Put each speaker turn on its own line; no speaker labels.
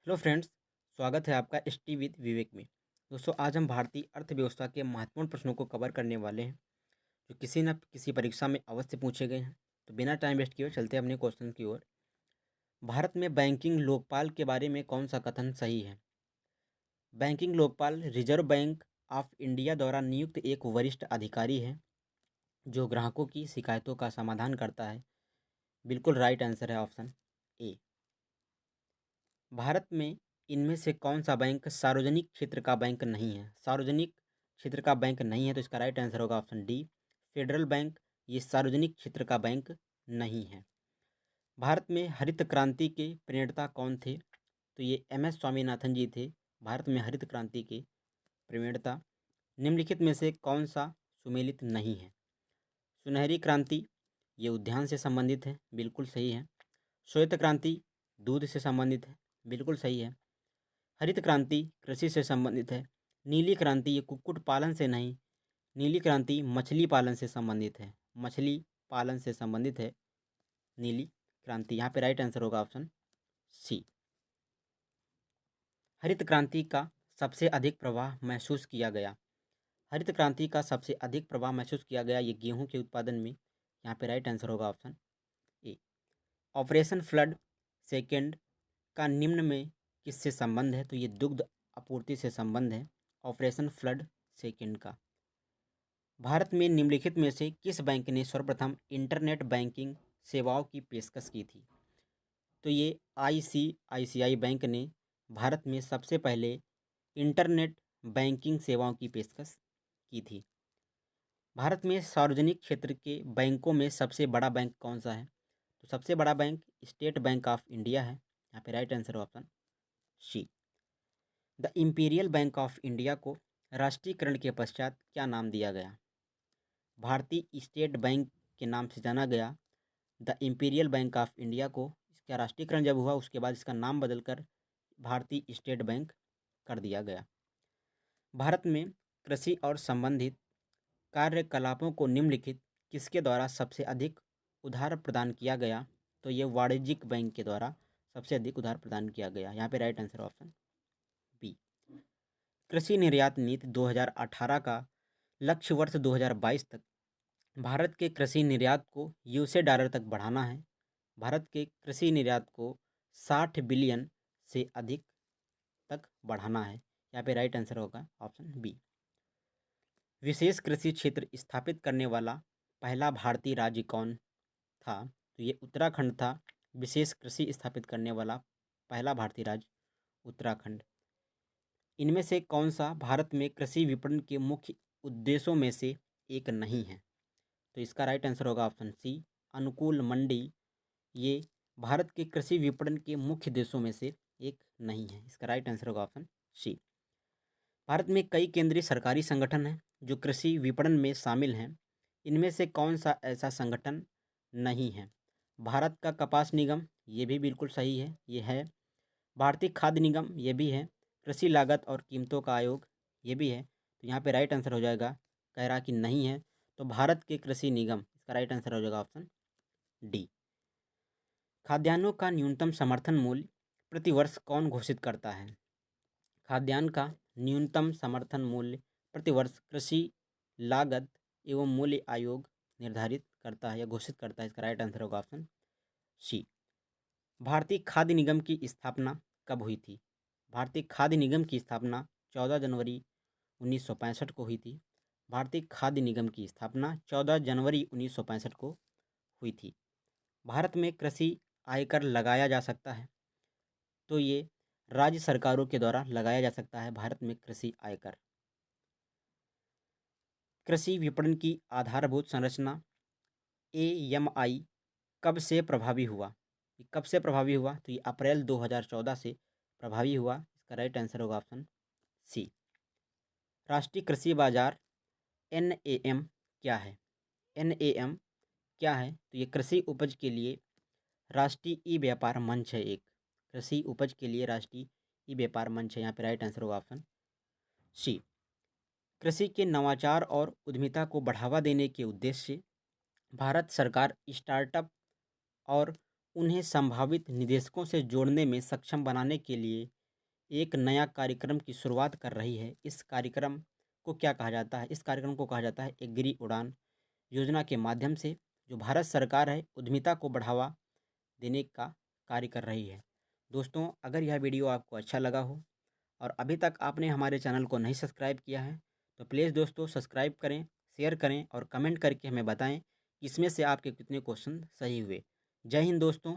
Hello friends. स्वागत है आपका एसटी विद विवेक में। दोस्तों, आज हम भारतीय अर्थव्यवस्था के महत्वपूर्ण प्रश्नों को कवर करने वाले हैं जो किसी न किसी परीक्षा में अवश्य पूछे गए हैं। तो बिना टाइम वेस्ट किए चलते हैं अपने क्वेश्चन की ओर। भारत में बैंकिंग लोकपाल के बारे में कौन सा कथन सही है? Banking Lokpal reserve bank of India द्वारा नियुक्त एक वरिष्ठ अधिकारी है जो ग्राहकों की शिकायतों का समाधान करता है। बिल्कुल राइट आंसर है ऑप्शन ए। भारत में इनमें से कौन सा बैंक सार्वजनिक क्षेत्र का बैंक नहीं है? सार्वजनिक क्षेत्र का बैंक नहीं है तो इसका राइट आंसर होगा ऑप्शन डी, फेडरल बैंक। ये सार्वजनिक क्षेत्र का बैंक नहीं है। भारत में हरित क्रांति के प्रणेता कौन थे? तो ये एम एस स्वामीनाथन जी थे, भारत में हरित क्रांति के प्रणेता। निम्नलिखित में से कौन सा सुमेलित नहीं है? सुनहरी क्रांति ये उद्यान से संबंधित है, बिल्कुल सही है। श्वेत क्रांति दूध से संबंधित है, बिल्कुल सही है। हरित क्रांति कृषि से संबंधित है। नीली क्रांति ये कुक्कुट पालन से नहीं, नीली क्रांति मछली पालन से संबंधित है, मछली पालन से संबंधित है नीली क्रांति। यहाँ पे राइट आंसर होगा ऑप्शन सी। हरित क्रांति का सबसे अधिक प्रभाव महसूस किया गया। हरित क्रांति का सबसे अधिक प्रभाव महसूस किया गया ये गेहूं के उत्पादन में। यहाँ पे राइट आंसर होगा option A. Operation flood second का निम्न में किससे संबंध है? तो ये दुग्ध आपूर्ति से संबंध है, ऑपरेशन फ्लड सेकेंड का। भारत में निम्नलिखित में से किस बैंक ने सर्वप्रथम इंटरनेट बैंकिंग सेवाओं की पेशकश की थी? तो ये आईसीआईसीआई बैंक ने भारत में सबसे पहले इंटरनेट बैंकिंग सेवाओं की पेशकश की थी। भारत में सार्वजनिक क्षेत्र के बैंकों में सबसे बड़ा बैंक कौन सा है? तो सबसे बड़ा bank State Bank of India है। यहाँ पे right answer option C. The Imperial Bank of India को राष्ट्रीयकरण के पश्चात क्या नाम दिया गया? भारतीय स्टेट बैंक के नाम से जाना गया। The Imperial Bank of India को इसका राष्ट्रीयकरण जब हुआ उसके बाद इसका नाम बदलकर भारतीय स्टेट बैंक कर दिया गया। भारत में कृषि और संबंधित कार्यकलापों को निम्नलिखित किसके द्वारा सबसे अधिक उधार प्रदान किया गया? तो ये वाणिज्यिक बैंक के द्वारा सबसे अधिक उधार प्रदान किया गया। यहाँ पे राइट आंसर ऑप्शन बी। कृषि निर्यात नीति 2018 का लक्ष्य वर्ष 2022 तक भारत के कृषि निर्यात को $100 तक बढ़ाना है। भारत के कृषि निर्यात को 60 बिलियन से अधिक तक बढ़ाना है। यहाँ पे राइट आंसर होगा ऑप्शन बी। विशेष कृषि क्षेत्र स्थापित करने वाला पहला भारतीय राज्य कौन था? तो ये उत्तराखंड था। विशेष कृषि स्थापित करने वाला पहला भारतीय राज्य उत्तराखंड। इनमें से कौन सा भारत में कृषि विपणन के मुख्य उद्देश्यों में से एक नहीं है? तो इसका राइट आंसर होगा ऑप्शन सी, अनुकूल मंडी। ये भारत के कृषि विपणन के मुख्य देशों में से एक नहीं है। इसका राइट आंसर होगा ऑप्शन सी। भारत में कई केंद्रीय सरकारी संगठन हैं जो कृषि विपणन में शामिल हैं। इनमें से कौन सा ऐसा संगठन नहीं है? भारत का कपास निगम ये भी बिल्कुल सही है, ये है। भारतीय खाद्य निगम ये भी है। कृषि लागत और कीमतों का आयोग ये भी है। तो यहाँ पे राइट आंसर हो जाएगा, कह रहा कि नहीं है तो भारत के कृषि निगम। इसका राइट आंसर हो जाएगा ऑप्शन डी। खाद्यान्नों का न्यूनतम समर्थन मूल्य प्रति वर्ष कौन घोषित करता है? खाद्यान्न का न्यूनतम समर्थन मूल्य प्रति वर्ष कृषि लागत एवं मूल्य आयोग निर्धारित करता है या घोषित करता है। इसका राइट आंसर होगा ऑप्शन सी। भारतीय खाद्य निगम की स्थापना कब हुई थी? भारतीय खाद्य निगम की स्थापना 14 जनवरी 1965 को हुई थी। भारतीय खाद्य निगम की स्थापना 14 जनवरी 1965 को हुई थी। भारत में कृषि आयकर लगाया जा सकता है तो ये राज्य सरकारों के द्वारा लगाया जा सकता है भारत में कृषि आयकर। कृषि विपणन की आधारभूत संरचना AMI कब से प्रभावी हुआ? ये कब से प्रभावी हुआ? तो ये अप्रैल 2014 से प्रभावी हुआ। इसका राइट आंसर होगा ऑप्शन सी। राष्ट्रीय कृषि बाजार NAM क्या है? NAM क्या है? तो ये कृषि उपज के लिए राष्ट्रीय ई व्यापार मंच है। एक कृषि उपज के लिए राष्ट्रीय ई व्यापार मंच है। यहाँ पे राइट आंसर होगा ऑप्शन सी। कृषि के नवाचार और उद्यमिता को बढ़ावा देने के उद्देश्य से भारत सरकार स्टार्टअप और उन्हें संभावित निवेशकों से जोड़ने में सक्षम बनाने के लिए एक नया कार्यक्रम की शुरुआत कर रही है। इस कार्यक्रम को क्या कहा जाता है? इस कार्यक्रम को कहा जाता है एग्री उड़ान योजना के माध्यम से जो भारत सरकार है उद्यमिता को बढ़ावा देने का कार्य कर रही है। दोस्तों, अगर यह वीडियो आपको अच्छा लगा हो और अभी तक आपने हमारे चैनल को नहीं सब्सक्राइब किया है तो प्लीज़ दोस्तों सब्सक्राइब करें, शेयर करें और कमेंट करके हमें बताएं कि इसमें से आपके कितने क्वेश्चन सही हुए। जय हिंद दोस्तों।